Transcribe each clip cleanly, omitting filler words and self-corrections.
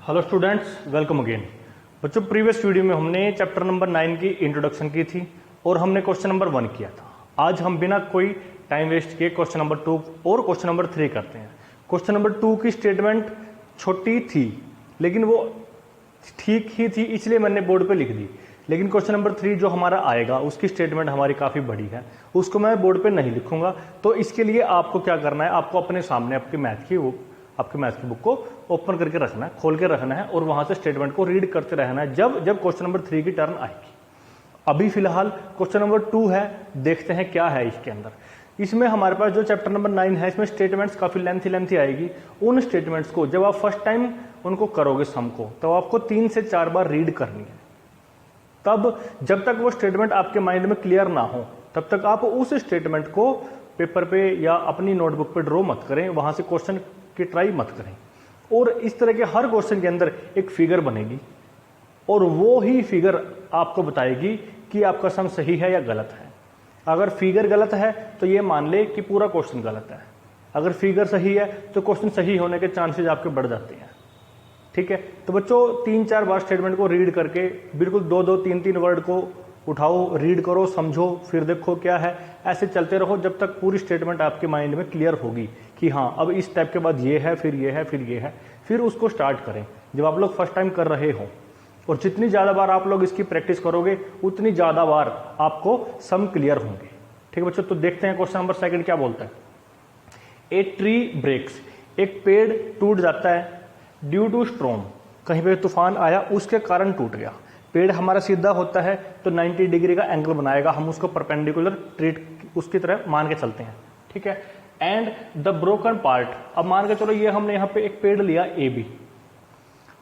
Hello students, welcome again. बच्चों, previous video में हमने चैप्टर नंबर 9 की इंट्रोडक्शन की थी और हमने क्वेश्चन नंबर 1 किया था। आज हम बिना कोई टाइम वेस्ट किए क्वेश्चन नंबर 2 और क्वेश्चन नंबर 3 करते हैं। क्वेश्चन नंबर 2 की स्टेटमेंट छोटी थी, लेकिन वो ठीक ही थी, इसलिए मैंने बोर्ड पे लिख दी। लेकिन क्वेश्चन नंबर 3 जो हमारा आएगा उसकी स्टेटमेंट हमारी काफ़ी बड़ी है, उसको मैं बोर्ड पे नहीं लिखूंगा। तो इसके लिए आपको क्या करना है, आपको अपने सामने आपकी मैथ की बुक को ओपन करके रखना है, खोल के रखना है और वहां से स्टेटमेंट को रीड करते रहना है जब जब क्वेश्चन नंबर 3 की टर्न आएगी। अभी फिलहाल क्वेश्चन नंबर 2 है, देखते हैं क्या है इसके अंदर। इसमें हमारे पास जो चैप्टर नंबर 9 है, इसमें स्टेटमेंट्स काफी लेंथी आएगी। उन स्टेटमेंट्स को जब आप फर्स्ट टाइम उनको करोगे सम को, तो आपको 3 से 4 बार रीड करनी है। तब जब तक वो स्टेटमेंट आपके माइंड में क्लियर ना हो, तब तक आप उस स्टेटमेंट को पेपर पे या अपनी नोटबुक पे ड्रॉ मत करें, वहां से क्वेश्चन की ट्राई मत करें। और इस तरह के हर क्वेश्चन के अंदर एक फिगर बनेगी और वो ही फिगर आपको बताएगी कि आपका सम सही है या गलत है। अगर फिगर गलत है तो ये मान ले कि पूरा क्वेश्चन गलत है। अगर फिगर सही है तो क्वेश्चन सही होने के चांसेस आपके बढ़ जाते हैं। ठीक है, तो बच्चों 3-4 बार स्टेटमेंट को रीड करके बिल्कुल 2-2, 3-3 वर्ड को उठाओ, रीड करो, समझो, फिर देखो क्या है। ऐसे चलते रहो जब तक पूरी स्टेटमेंट आपके माइंड में क्लियर होगी कि हाँ अब इस स्टेप के बाद ये है, फिर ये है, फिर ये है। फिर उसको स्टार्ट करें जब आप लोग फर्स्ट टाइम कर रहे हो। और जितनी ज्यादा बार आप लोग इसकी प्रैक्टिस करोगे उतनी ज्यादा बार आपको सम क्लियर होंगे। ठीक है बच्चों, तो देखते हैं क्वेश्चन नंबर 2 क्या बोलता है। ए ट्री ब्रेक्स, एक पेड़ टूट जाता है ड्यू टू स्ट्रॉम, कहीं पे तूफान आया उसके कारण टूट गया। पेड़ हमारा सीधा होता है तो 90 डिग्री का एंगल बनाएगा, हम उसको परपेंडिकुलर ट्रीट उसकी तरह मान के चलते हैं। ठीक है, एंड द ब्रोकन पार्ट, अब मान के चलो ये हमने यहाँ पे एक पेड़ लिया ए बी,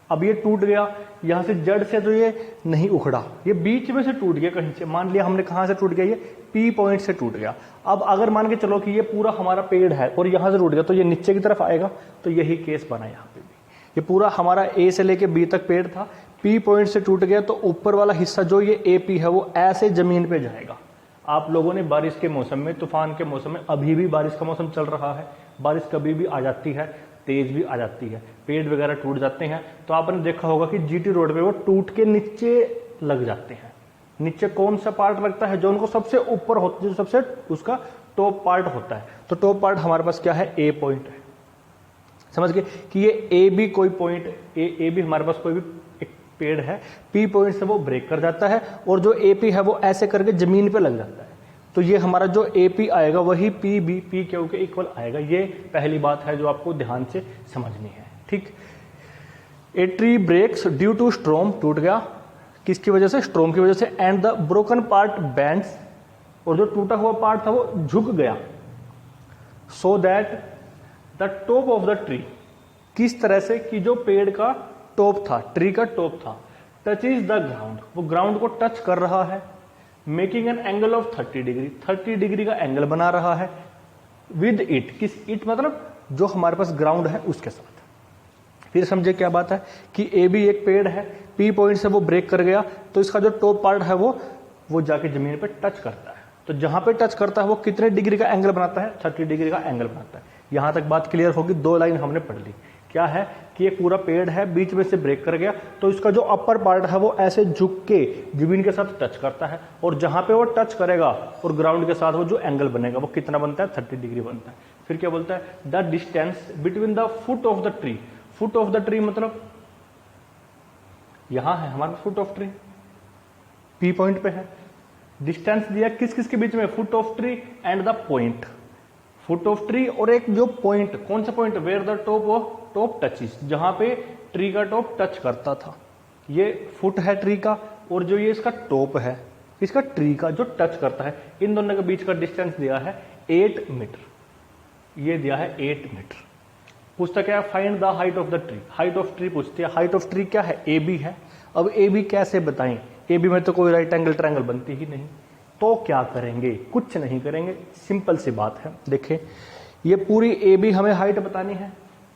अब ये टूट गया, यहां से जड़ से तो ये नहीं उखड़ा, ये बीच में से टूट गया कहीं से। मान लिया हमने कहां से टूट गया, ये पी पॉइंट से टूट गया। अब अगर मान के चलो कि ये पूरा हमारा पेड़ है और यहां से टूट गया तो ये नीचे की तरफ आएगा, तो यही केस बना यहाँ पे भी। ये पूरा हमारा ए से लेके बी तक पेड़ था, पी पॉइंट से टूट गया तो ऊपर वाला हिस्सा जो ये ए पी है वो ऐसे जमीन पे जाएगा। आप लोगों ने बारिश के मौसम में, तूफान के मौसम में, अभी भी बारिश का मौसम चल रहा है, बारिश कभी भी आ जाती है, तेज भी आ जाती है, पेड़ वगैरह टूट जाते हैं। तो आपने देखा होगा कि जीटी रोड पे वो टूट के नीचे लग जाते हैं। नीचे कौन सा पार्ट लगता है, जो उनको सबसे ऊपर होता है, जो सबसे उसका टॉप पार्ट होता है। तो टॉप पार्ट हमारे पास क्या है, ए पॉइंट है। समझ गए कि ये ए बी कोई पॉइंट, ए बी हमारे पास कोई भी एक पेड़ है, पी पॉइंट से वो ब्रेक कर जाता है और जो ए पी है वो ऐसे करके जमीन पे लग जाता है। तो ये हमारा जो ए पी आएगा वही पी बी पी क्यू के इक्वल आएगा। ये पहली बात है जो आपको ध्यान से समझनी है। ठीक, a tree breaks due to storm, टूट गया किसकी वजह से, स्ट्रॉम की वजह से, and the broken part bends, और जो टूटा हुआ पार्ट था वो झुक गया, so that the top of the tree, किस तरह से कि जो पेड़ का टॉप था, ट्री का टॉप था, टच इज द ग्राउंड, वो ग्राउंड को टच कर रहा है, making an angle of 30 degree, 30 degree का एंगल बना रहा है विद इट, किस इट मतलब जो हमारे पास ग्राउंड है उसके साथ। फिर समझे क्या बात है कि ए बी एक पेड़ है, पी पॉइंट से वो ब्रेक कर गया तो इसका जो टॉप पार्ट है वो जाके जमीन पे टच करता है। तो जहां पे टच करता है वो कितने डिग्री का एंगल बनाता है, 30 डिग्री का एंगल बनाता है। यहां तक बात क्लियर होगी। 2 लाइन हमने पढ़ ली। क्या है कि एक पूरा पेड़ है, बीच में से ब्रेक कर गया तो इसका जो अपर पार्ट है वो ऐसे झुक के जमीन के साथ टच करता है, और जहां पे वो टच करेगा और ग्राउंड के साथ वो जो एंगल बनेगा वो कितना बनता है, 30 डिग्री बनता है। फिर क्या बोलता है, the distance between the foot of the tree, foot of the tree मतलब यहां है हमारा foot of tree, P point पे है। डिस्टेंस दिया किस किस के बीच में, foot of tree and the point, foot of tree और एक जो पॉइंट, कौन सा point, where the top of top touches, जहां पे ट्री का टॉप टच करता था। ये फुट है ट्री का और जो ये इसका टॉप है इसका ट्री का जो टच करता है, इन दोनों के बीच का डिस्टेंस दिया है 8 मीटर। ये दिया है 8 मीटर। पूछता क्या है, find the height of the tree, height of tree पूछती है। हाइट ऑफ ट्री क्या है, ए बी है। अब ए बी कैसे बताएं, ए बी में तो कोई राइट एंगल ट्रायंगल बनती ही नहीं। तो क्या करेंगे, कुछ नहीं करेंगे, सिंपल सी बात है। देखें ये पूरी ए बी हमें हाइट बतानी है।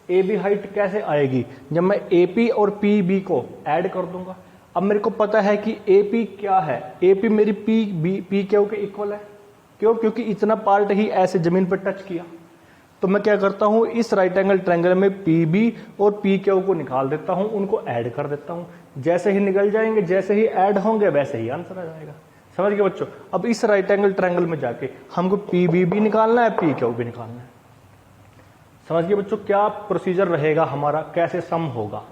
ए बी हाइट कैसे आएगी, जब मैं ए पी और पी बी को ऐड कर दूंगा। अब मेरे को पता है कि ए पी क्या है, ए पी मेरी पी क्यू के इक्वल है। क्यों, क्योंकि इतना पार्ट ही ऐसे जमीन पर टच किया। तो मैं क्या करता हूं, इस राइट एंगल ट्रायंगल में पी बी और पी क्यू को निकाल देता हूं, उनको ऐड कर देता हूं। जैसे ही निकल जाएंगे, जैसे ही ऐड होंगे, वैसे ही आंसर आ जाएगा। समझ गए बच्चों? अब इस राइट एंगल ट्रायंगल में जाके हमको पी बी भी निकालना है, पी क्यू भी निकालना है। समझ गए बच्चों क्या प्रोसीजर रहेगा हमारा, कैसे सम होगा?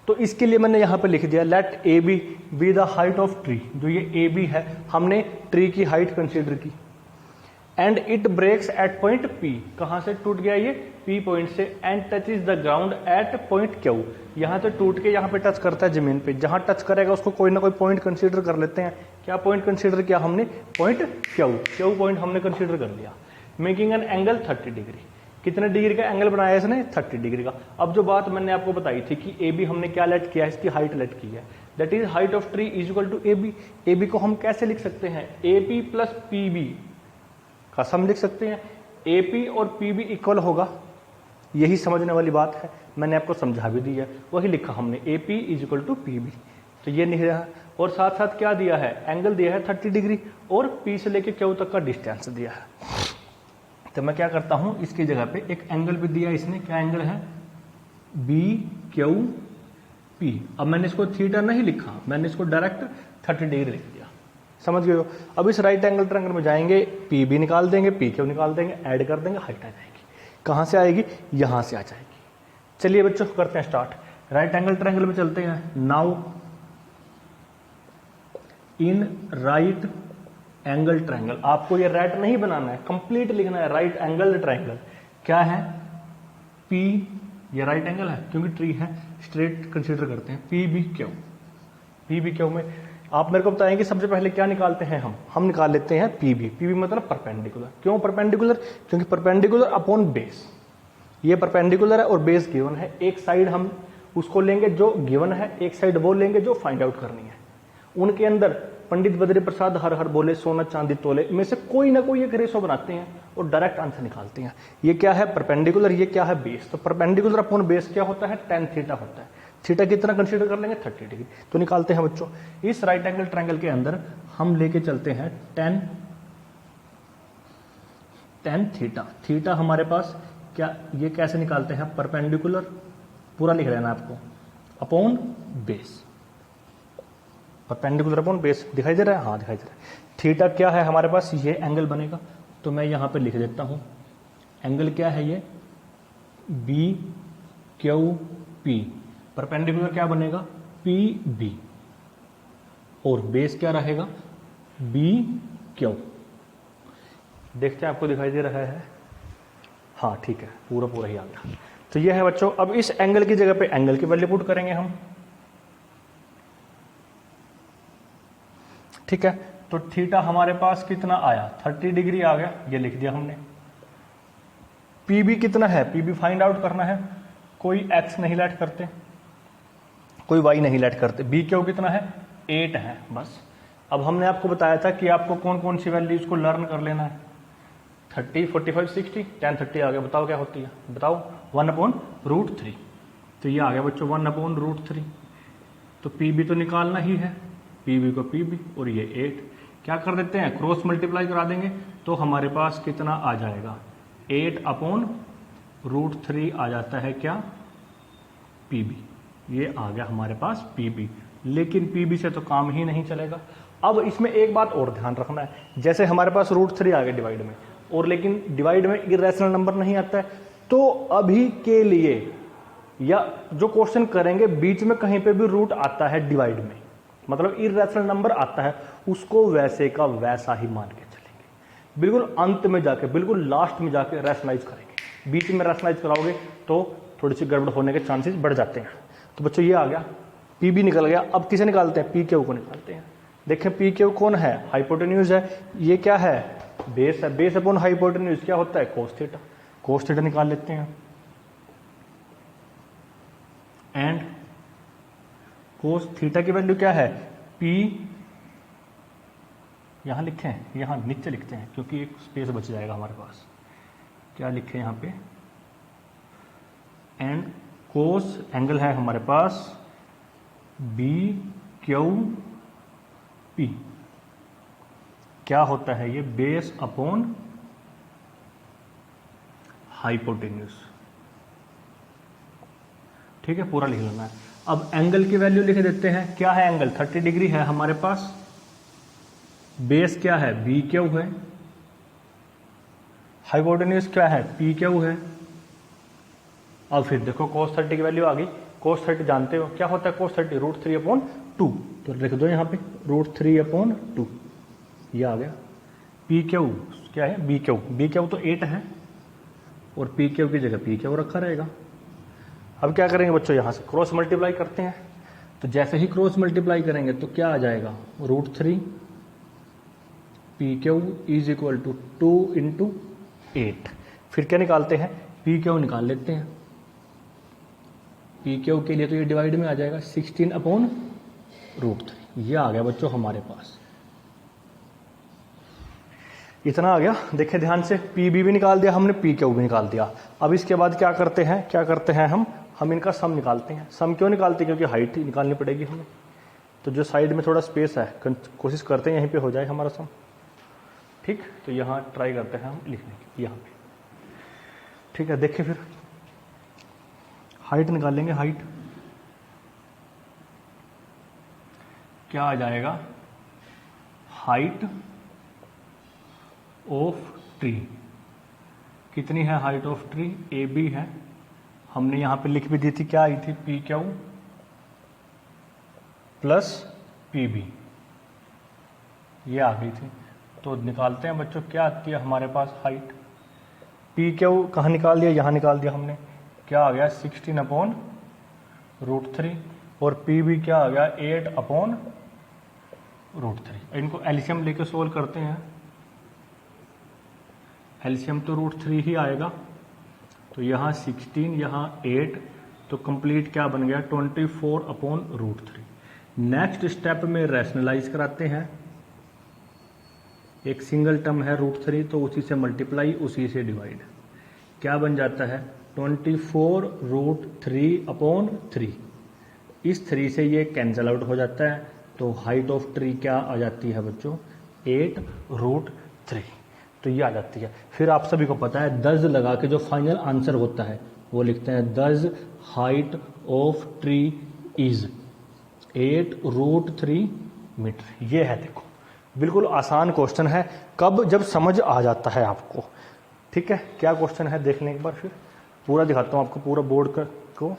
तो इसके लिए मैंने यहां पे लिख दिया, let A B be the height of tree. जो ये ए बी है, हमने ट्री की हाइट कंसीडर की। And it breaks at point P. कहां से टूट गया ये? पी पॉइंट से। And touch is the ground at point Q. यहां से टूट के यहां पे टच करता है जमीन पे। जहां टच करेगा उसको कोई ना कोई पॉइंट कंसीडर कर लेते हैं। क्या पॉइंट कंसीडर किया हमने? Point Q. क्यू पॉइंट हमने कंसीडर कर लिया। Making an angle 30 degree. कितने डिग्री का एंगल बनाया इसने? 30 डिग्री का। अब जो बात मैंने आपको बताई थी कि ए बी हमने क्या लेट किया है, इसकी हाइट लेट की है, that is height of tree is equal to A B. A B को हम कैसे लिख सकते हैं? A P plus P B का सम लिख सकते हैं। ए पी और पी बी इक्वल होगा, यही समझने वाली बात है, मैंने आपको समझा भी दिया, वही लिखा हमने, A P is equal to P B. तो ये नहीं रहा। और साथ साथ क्या दिया है? एंगल दिया है 30 डिग्री और पी से लेके क्यू तक का डिस्टेंस दिया है। तो मैं क्या करता हूं, इसकी जगह पे एक एंगल भी दिया इसने। क्या एंगल है? B Q P. अब मैंने इसको थीटा नहीं लिखा, मैंने इसको डायरेक्ट 30 डिग्री लिख दिया। समझ गए हो? अब इस राइट एंगल ट्रायंगल में जाएंगे, पी बी निकाल देंगे, पी क्यू निकाल देंगे, ऐड कर देंगे, हाइट आ जाएगी। कहां से आएगी? यहां से आ जाएगी। चलिए बच्चों करते हैं स्टार्ट। राइट एंगल ट्रायंगल में चलते हैं। Now in right angle triangle, आपको ये राइट नहीं बनाना है, कंप्लीट लिखना है। राइट एंगल ट्रायंगल क्या है? पी, ये राइट एंगल है क्योंकि ट्री है, स्ट्रेट कंसीडर करते हैं। P B Q. P B Q में आप मेरे को बताएंगे सबसे पहले क्या निकालते हैं हम निकाल लेते हैं पी बी। पी बी मतलब परपेंडिकुलर। क्यों परपेंडिकुलर? क्योंकि परपेंडिकुलर अपॉन बेस। ये परपेंडिकुलर है और बेस गिवन है। एक साइड हम उसको लेंगे जो गिवन है, एक साइड वो लेंगे जो फाइंड आउट करनी है। उनके अंदर पंडित बद्री प्रसाद हर हर बोले सोना चांदी तोले में से कोई ना कोई एक रेशो बनाते हैं और डायरेक्ट आंसर निकालते हैं। ये क्या है? परपेंडिकुलर। ये क्या है? बेस। तो परपेंडिकुलर अपॉन बेस क्या होता है? tan थीटा होता है। थीटा कितना कंसीडर कर लेंगे? 30 डिग्री। तो निकालते हैं बच्चों। इस राइट एंगल ट्रायंगल के अंदर हम लेके चलते हैं tan थीटा। थीटा हमारे पास क्या, ये कैसे निकालते हैं? परपेंडिकुलर, पूरा लिख लेना आपको, upon base. Perpendicular upon base दिखाई दे रहा है? हाँ दिखाई दे रहा है। थीटा क्या है हमारे पास? ये एंगल बनेगा। तो मैं यहां पे लिख देता हूं, एंगल क्या है ये? B Q P. परपेंडिकुलर क्या बनेगा? P B. और बेस क्या रहेगा? B Q. देखते हैं आपको दिखाई दे रहा है? हाँ ठीक है, पूरा पूरा ही आ गया। तो ये है बच्चों। अब इस एंगल की जगह पे एंगल की वैल्यू पुट करेंगे हम। ठीक है, तो थीटा हमारे पास कितना आया? 30 डिग्री आ गया, ये लिख दिया हमने। पीबी कितना है? पीबी फाइंड आउट करना है। कोई एक्स नहीं लेट करते, कोई वाई नहीं लेट करते। बी क्यू कितना है? 8 है बस। अब हमने आपको बताया था कि आपको कौन कौन सी वैल्यूज को लर्न कर लेना है। 30, 45, 60, tan 30 आ गया। बताओ क्या होती है? बताओ। 1/√3। तो ये आ गया बच्चों 1/√3। तो पीबी तो निकालना ही है, पीबी को पीबी और ये 8 क्या कर देते हैं? क्रॉस मल्टीप्लाई करा देंगे तो हमारे पास कितना आ जाएगा? 8/√3 आ जाता है क्या? पीबी। ये आ गया हमारे पास पीबी। लेकिन पीबी से तो काम ही नहीं चलेगा। अब इसमें एक बात और ध्यान रखना है, जैसे हमारे पास √3 आ गया डिवाइड में, और लेकिन डिवाइड में इरेशनल नंबर नहीं आता है, तो अभी के लिए या जो क्वेश्चन करेंगे बीच में कहीं पे भी रूट आता है डिवाइड में, मतलब इरेशनल नंबर आता है, उसको वैसे का वैसा ही मान के चलेंगे। बिल्कुल अंत में जाके, बिल्कुल लास्ट में जाके रैशनलाइज करेंगे। बीच में रैशनलाइज कराओगे तो थोड़ी सी गड़बड़ होने के चांसेस बढ़ जाते हैं। तो बच्चों ये आ गया, पी भी निकल गया। अब किसे निकालते हैं? पी क्यू को निकालते हैं। देखें पी क्यू कौन है? हाइपोटेन्यूज है। ये क्या है? बेस है। बेस अपॉन हाइपोटेन्यूज क्या होता है? Cos theta. कोस थीटा निकाल लेते हैं। एंड कोस थीटा की वैल्यू क्या है? पी, यहां लिखें, यहां नीचे लिखते हैं क्योंकि एक स्पेस बच जाएगा हमारे पास। क्या लिखे यहां पे? एंड कोस एंगल है हमारे पास बी क्यू पी। क्या होता है ये? Base upon hypotenuse. ठीक है, पूरा लिख लेना है। अब एंगल की वैल्यू लिख देते हैं। क्या है एंगल? 30 डिग्री है हमारे पास। बेस क्या है? बी क्यू है। हाइपोटेन्यूज क्या है? पी क्यू है। अब फिर देखो cos 30 की वैल्यू आ गई। cos 30 जानते हो क्या होता है? cos 30 √3/2। तो लिख दो यहाँ पे √3/2, ये आ गया। पी क्यू क्या है? बी क्यू तो 8 है और पी क्यू की जगह पी क्यू रखा रहेगा। अब क्या करेंगे बच्चों? यहां से क्रॉस मल्टीप्लाई करते हैं। तो जैसे ही क्रॉस मल्टीप्लाई करेंगे तो क्या आ जाएगा? √3 P Q is equal to 2 × 8। फिर क्या निकालते हैं? पी क्यू निकाल लेते हैं। पी क्यू के लिए तो ये डिवाइड में आ जाएगा 16/√3। ये आ गया बच्चों हमारे पास। इतना आ गया। देखें ध्यान से, पी बी भी निकाल दिया हमने, पी क्यू भी निकाल दिया। अब इसके बाद क्या करते हैं हम इनका सम निकालते हैं। सम क्यों निकालते हैं? क्योंकि हाइट निकालनी पड़ेगी हमें। तो जो साइड में थोड़ा स्पेस है, कोशिश करते हैं यहीं पे हो जाए हमारा सम। ठीक, तो यहाँ ट्राई करते हैं हम लिखने की, यहाँ पे। ठीक है, देखिए फिर हाइट निकालेंगे। हाइट क्या आ जाएगा? हाइट ऑफ ट्री कितनी है? Height of tree A B है। हमने यहां पे लिख भी दी थी, क्या आई थी? P Q plus P B, ये आ गई थी। तो निकालते हैं बच्चों, क्या आती है हमारे पास? हाइट। पी क्यू कहाँ निकाल दिया? यहां निकाल दिया हमने। क्या आ गया? 16/√3। और पी बी क्या आ गया? 8/√3। इनको एलसीएम लेके सोल्व करते हैं। एलसीएम तो √3 ही आएगा। तो यहाँ 16, यहाँ 8, तो कंप्लीट क्या बन गया? 24/√3। नेक्स्ट स्टेप में रैशनलाइज कराते हैं। एक सिंगल टर्म है √3, तो उसी से मल्टीप्लाई, उसी से डिवाइड। क्या बन जाता है? 24√3/3। इस 3 से ये कैंसल आउट हो जाता है। तो हाइट ऑफ ट्री क्या आ जाती है बच्चों? 8√3। तो ये आ जाती है। फिर आप सभी को पता है 10 लगा के जो फाइनल आंसर होता है वो लिखते हैं 10 height of tree is 8√3 metre. ये है, देखो बिल्कुल आसान क्वेश्चन है। कब? जब समझ आ जाता है आपको। ठीक है, क्या क्वेश्चन है देख लें एक बार, फिर पूरा दिखाता हूं आपको, पूरा बोर्ड को।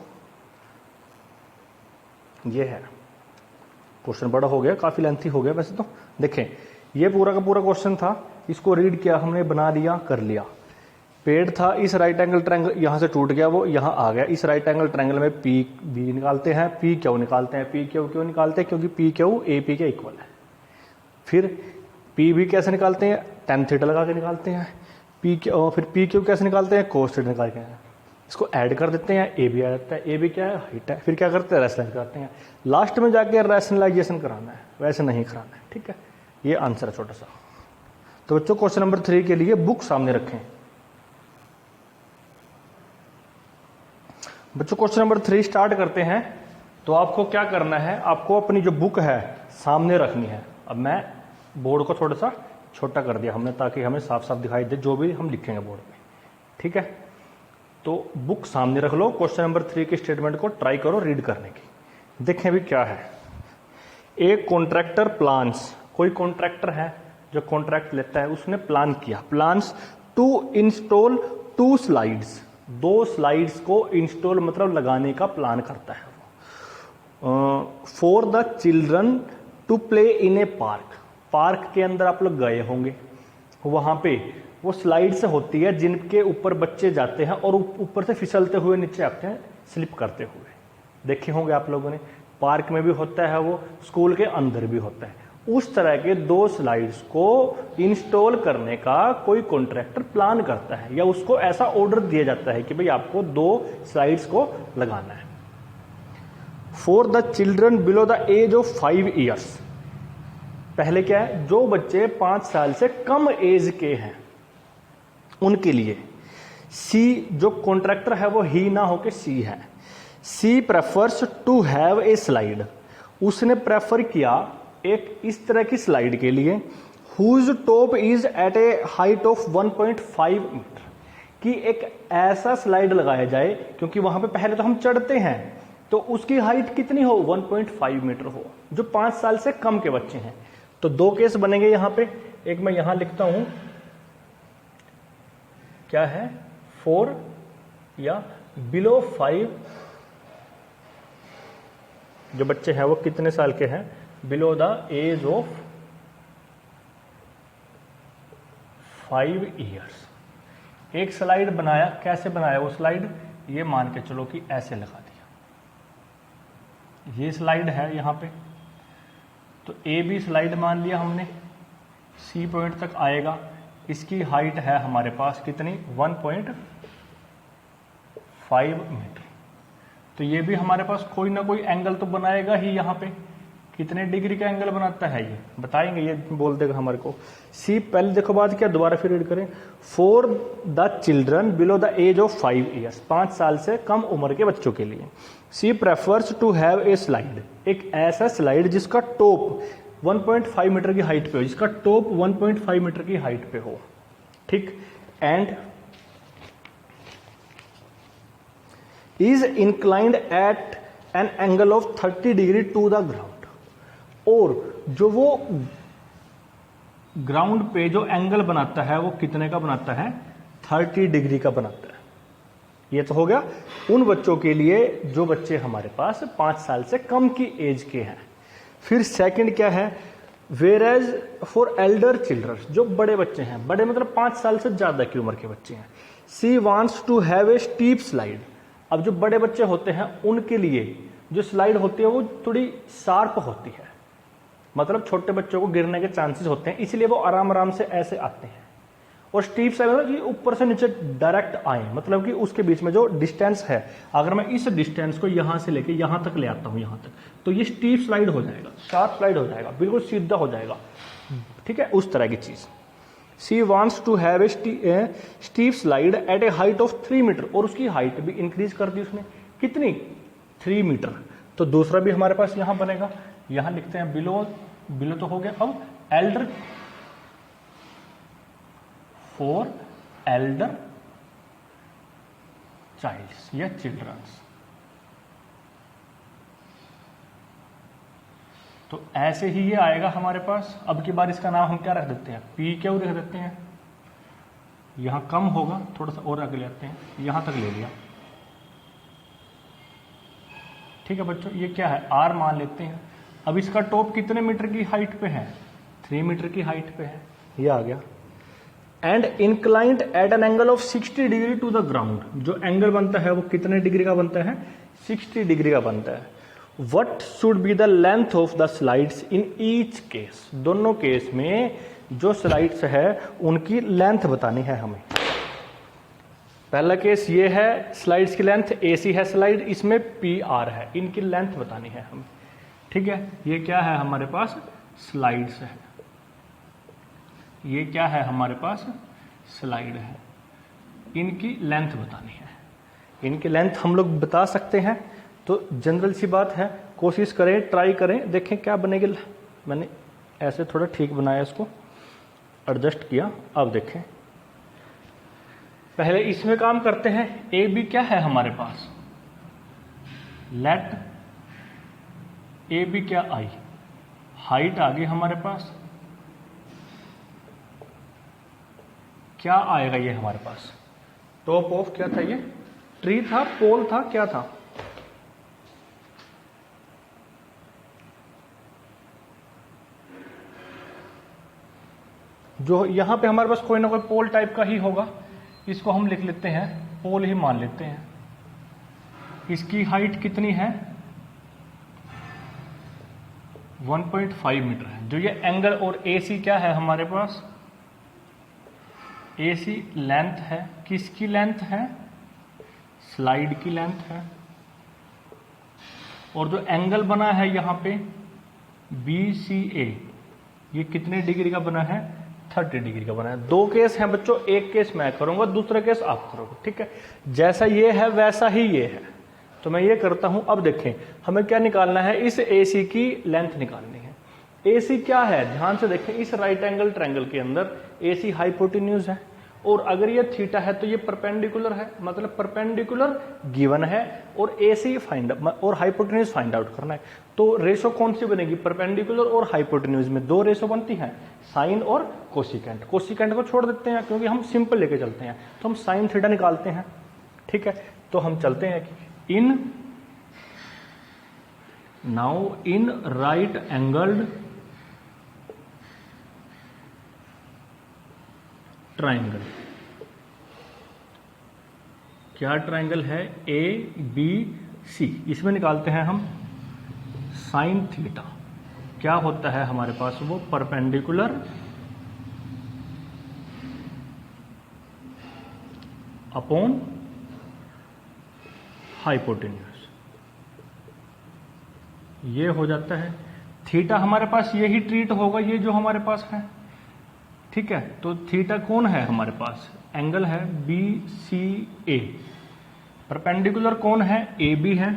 ये है क्वेश्चन, बड़ा हो गया, काफी लेंथी हो गया वैसे तो। देखें, ये पूरा का पूरा क्वेश्चन था। इसको रीड किया हमने, बना लिया, कर लिया। पेड़ था, इस राइट एंगल ट्रायंगल यहां से टूट गया, वो यहां आ गया। इस राइट एंगल ट्रायंगल में पी बी निकालते हैं, पी क्यू निकालते हैं। पी क्यू क्यों निकालते हैं? क्योंकि पी क्यू ए पी के इक्वल है। फिर पी बी कैसे निकालते हैं? tan थीटा लगा के निकालते हैं। फिर पी क्यू कैसे निकालते हैं? cos थीटा निकाल के। इसको ऐड कर देते हैं, ए बी आ जाता है। ए बी क्या है? हाइट है। फिर क्या करते हैं? रैशनलाइज करते हैं। लास्ट में जाके रैशनलाइजेशन कराना है, वैसे नहीं कराना है। ठीक है, ये आंसर है छोटा सा। तो बच्चों क्वेश्चन नंबर 3 के लिए बुक सामने रखें। बच्चों क्वेश्चन नंबर 3 स्टार्ट करते हैं। तो आपको क्या करना है? आपको अपनी जो बुक है सामने रखनी है। अब मैं बोर्ड को थोड़ा सा छोटा कर दिया हमने, ताकि हमें साफ साफ दिखाई दे जो भी हम लिखेंगे बोर्ड पे। ठीक है, तो बुक सामने रख लो। क्वेश्चन नंबर 3 के स्टेटमेंट को ट्राई करो रीड करने की। देखें भी क्या है। एक कॉन्ट्रैक्टर प्लान्स, कोई कॉन्ट्रैक्टर है जो कॉन्ट्रैक्ट लेता है, उसने प्लान किया, plans to install 2 slides, 2 slides को इंस्टॉल मतलब लगाने का प्लान करता है for the children to play in a park. Park के अंदर आप लोग गए होंगे, वहां पे वो स्लाइड्स होती है जिनके ऊपर बच्चे जाते हैं और ऊपर से फिसलते हुए नीचे आते हैं, स्लिप करते हुए। देखे होंगे आप लोगों ने, पार्क में भी होता है, वो स्कूल के अंदर भी होता है। उस तरह के 2 स्लाइड्स को इंस्टॉल करने का कोई कॉन्ट्रैक्टर प्लान करता है, या उसको ऐसा ऑर्डर दिया जाता है कि भाई आपको 2 स्लाइड्स को लगाना है। For the children below the age of 5 years. पहले क्या है? जो बच्चे 5 साल से कम एज के हैं उनके लिए। सी, जो कॉन्ट्रैक्टर है वो ही ना होके सी है। C prefers to have a slide. उसने प्रेफर किया एक इस तरह की स्लाइड के लिए, whose top is at a height of 1.5 metre, कि एक ऐसा स्लाइड लगाया जाए, क्योंकि वहां पे पहले तो हम चढ़ते हैं, तो उसकी हाइट कितनी हो, 1.5 मीटर हो, जो 5 साल से कम के बच्चे हैं। तो 2 केस बनेंगे यहां पे। एक मैं यहां लिखता हूं, क्या है, 4 या बिलो 5, जो बच्चे हैं वो कितने साल के हैं, below the age of 5 years. एक स्लाइड बनाया, कैसे बनाया वो स्लाइड, ये मान के चलो कि ऐसे लगा दिया, ये स्लाइड है यहां पे, तो ए बी स्लाइड मान लिया हमने, सी पॉइंट तक आएगा, इसकी हाइट है हमारे पास कितनी, 1.5 मीटर। तो ये भी हमारे पास कोई ना कोई एंगल तो बनाएगा ही, यहां पे कितने डिग्री का एंगल बनाता है ये बताएंगे, ये बोल देगा हमारे को। सी पहले देखो बात क्या, दोबारा फिर रीड करें, for the children below the age of 5 years, 5 साल से कम उम्र के बच्चों के लिए। C prefers to have a slide, एक ऐसा स्लाइड जिसका टॉप 1.5 मीटर की हाइट पे हो, जिसका टॉप 1.5 मीटर की हाइट पे हो, ठीक, and is inclined at an angle of 30 degree to the ground, और जो वो ग्राउंड पे जो एंगल बनाता है वो कितने का बनाता है, 30 डिग्री का बनाता है। ये तो हो गया उन बच्चों के लिए जो बच्चे हमारे पास 5 साल से कम की एज के हैं। फिर सेकंड क्या है, whereas for elder children, जो बड़े बच्चे हैं, बड़े मतलब 5 साल से ज्यादा की उम्र के बच्चे हैं, she wants to have a steep slide. अब जो बड़े बच्चे होते हैं उनके लिए जो स्लाइड होती है वो थोड़ी शार्प होती है, मतलब छोटे बच्चों को गिरने के चांसेस होते हैं, इसलिए वो आराम आराम से ऐसे आते हैं। और स्टीप स्लाइड मतलब कि ऊपर से नीचे डायरेक्ट आए, मतलब कि उसके बीच में जो डिस्टेंस है, अगर मैं इस डिस्टेंस को यहां से लेके यहां तक ले आता हूं, यहां तक, तो ये स्टीप स्लाइड हो जाएगा, शार्प स्लाइड हो जाएगा, बिल्कुल सीधा हो जाएगा, ठीक है, उस तरह की चीज। She wants to have a steep slide at a height of 3 metre, और उसकी हाइट भी इंक्रीज कर दी उसने, कितनी, 3 मीटर। तो दूसरा भी हमारे पास यहां बनेगा, यहां लिखते हैं बिलो, बिलो तो हो गया। अब एल्डर, फॉर एल्डर चाइल्ड्स या चिल्ड्रंस, तो ऐसे ही ये आएगा हमारे पास। अब की बार इसका नाम हम क्या रख देते हैं, पी क्यू रख देते हैं, यहां कम होगा, थोड़ा सा और आगे ले आते हैं, यहां तक ले लिया, ठीक है बच्चों, ये क्या है, आर मान लेते हैं। अब इसका टॉप कितने मीटर की हाइट पे है, 3 मीटर की हाइट पे है, ये आ गया। And inclined at an angle of 60 degree to the ground, जो एंगल बनता है वो कितने डिग्री का बनता है, 60 डिग्री का बनता है। What should be the length of the slides in each case, दोनों केस में जो स्लाइड्स है उनकी लेंथ बतानी है हमें। पहला केस ये है, स्लाइड्स की लेंथ AC है स्लाइड, इसमें PR है, इनकी लेंथ बतानी है हमें, ठीक है। ये क्या है हमारे पास, स्लाइड्स है, ये क्या है हमारे पास, स्लाइड है, इनकी लेंथ बतानी है। इनकी लेंथ हम लोग बता सकते हैं, तो जनरल सी बात है, कोशिश करें, ट्राई करें, देखें क्या बनेगी। मैंने ऐसे थोड़ा ठीक बनाया, इसको एडजस्ट किया। अब देखें, पहले इसमें काम करते हैं। AB क्या है हमारे पास, लेट AB क्या आई, हाइट आ गई हमारे पास, क्या आएगा ये हमारे पास, टॉप ऑफ क्या था, ये ट्री था, पोल था, क्या था, जो यहां पे हमारे पास कोई ना कोई पोल टाइप का ही होगा, इसको हम लिख लेते हैं, पोल ही मान लेते हैं। इसकी हाइट कितनी है, 1.5 मीटर है। जो ये एंगल और AC क्या है हमारे पास, AC लेंथ है, किसकी लेंथ है, स्लाइड की लेंथ है। और जो एंगल बना है यहां पे BCA, ये कितने डिग्री का बना है, 30 डिग्री का बना है। 2 केस हैं बच्चों, एक केस मैं करूंगा, दूसरा केस आप करोगे, ठीक है। जैसा ये है वैसा ही ये है, तो मैं ये करता हूं। अब देखें हमें क्या निकालना है, इस AC की लेंथ निकालनी है। AC क्या है, ध्यान से देखें, इस राइट एंगल ट्रायंगल के अंदर AC हाइपोटेन्यूज है और अगर ये थीटा है तो ये परपेंडिकुलर है, मतलब परपेंडिकुलर गिवन है और AC फाइंड और हाइपोटेन्यूज फाइंड आउट करना है। तो रेशो कौन सी बनेगी, परपेंडिकुलर और हाइपोटेन्यूज में दो रेशो बनती हैं, साइन और कोसिकेंट। कोसिकेंट को छोड़ देते हैं क्योंकि हम सिंपल लेके चलते हैं, तो हम साइन थीटा निकालते हैं। ठीक है, तो हम चलते हैं कि इन राइट एंगल्ड ट्राइंगल, क्या ट्राइंगल है, ABC, इसमें निकालते हैं हम साइन थीटा। क्या होता है हमारे पास, वो परपेंडिकुलर अपॉन हाइपोटेन्यूज, ये हो जाता है। थीटा हमारे पास यही ट्रीट होगा, ये जो हमारे पास है। ठीक है, तो थीटा कौन है हमारे पास, एंगल है BCA। परपेंडिकुलर कौन है, AB है।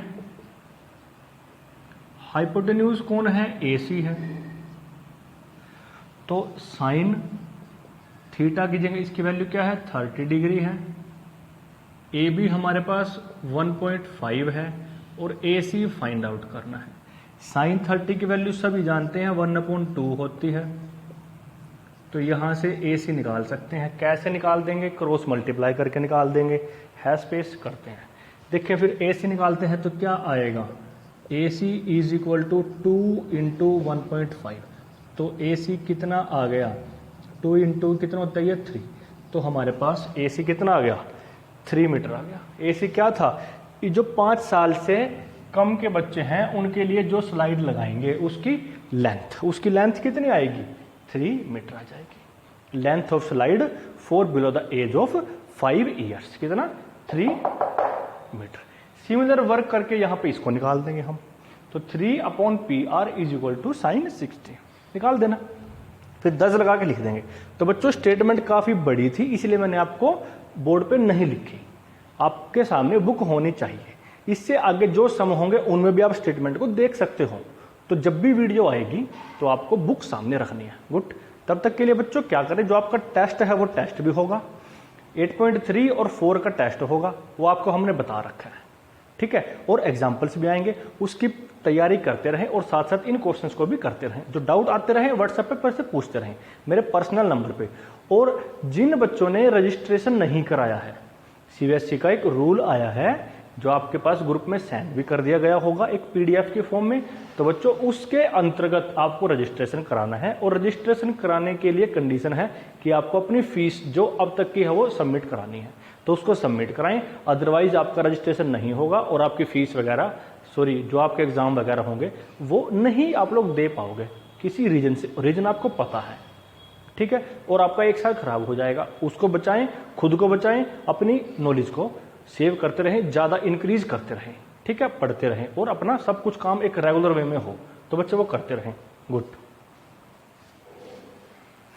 हाइपोटेन्यूज कौन है, AC है। तो साइन थीटा की जगह इसकी वैल्यू क्या है, 30 डिग्री है। AB हमारे पास 1.5 है और AC फाइंड आउट करना है। साइन 30 की वैल्यू सभी जानते हैं, 1/2 होती है। तो यहां से AC निकाल सकते हैं। कैसे निकाल देंगे, क्रॉस मल्टीप्लाई करके निकाल देंगे, हैश पेश करते हैं। देखिए फिर AC निकालते हैं तो क्या आएगा, AC is equal to 2 into 1.5। तो AC कितना आ गया, 2 इंटू कितना होता है, 3। तो हमारे पास AC कितना आ गया, 3 मीटर आ गया। AC क्या था, ये जो 5 साल से कम के बच्चे हैं उनके लिए जो स्लाइड लगाएंगे उसकी लेंथ कितनी आएगी, 3 मीटर आ जाएगी। Length of slide for below the age of 5 years, कितना, 3 मीटर। सिमिलर वर्क करके यहां पे इसको निकाल देंगे हम। तो 3/PR is equal to sign 60 निकाल देना, फिर 10 लगा के लिख देंगे। तो बच्चों स्टेटमेंट काफी बड़ी थी, इसलिए मैंने आपको बोर्ड पे नहीं लिखी। आपके सामने बुक होनी चाहिए, इससे आगे जो सम होंगे उनमें भी आप स्टेटमेंट को देख सकते हो। तो जब भी वीडियो आएगी तो आपको बुक सामने रखनी है। गुड, तब तक के लिए बच्चों क्या करें, जो आपका टेस्ट है वो टेस्ट भी होगा, 8.3 और 4 का टेस्ट होगा, वो आपको हमने बता रखा है। ठीक है, और एग्जाम्पल्स भी आएंगे, उसकी तैयारी करते रहें और साथ साथ इन क्वेश्चंस को भी करते रहें। जो डाउट आते रहे व्हाट्सएप पर से पूछते रहें मेरे पर्सनल नंबर पे। और जिन बच्चों ने रजिस्ट्रेशन नहीं कराया है, CBSE का एक रूल आया है जो आपके पास ग्रुप में सेंड भी कर दिया गया होगा एक PDF के फॉर्म में। तो बच्चों उसके अंतर्गत आपको रजिस्ट्रेशन कराना है, और रजिस्ट्रेशन कराने के लिए कंडीशन है कि आपको अपनी फीस जो अब तक की है वो सबमिट करानी है। तो उसको सबमिट कराएं, अदरवाइज आपका रजिस्ट्रेशन नहीं होगा और आपकी फीस वगैरह, जो आपके एग्जाम वगैरह होंगे वो नहीं आप लोग दे पाओगे किसी रीजन से। रीजन आपको पता है, ठीक है, और आपका एक साल खराब हो जाएगा। उसको बचाएं, खुद को बचाएं, अपनी नॉलेज को सेव करते रहें, ज्यादा इंक्रीज करते रहें। ठीक है, पढ़ते रहें और अपना सब कुछ काम एक रेगुलर वे में हो। तो बच्चे वो करते रहें। गुड।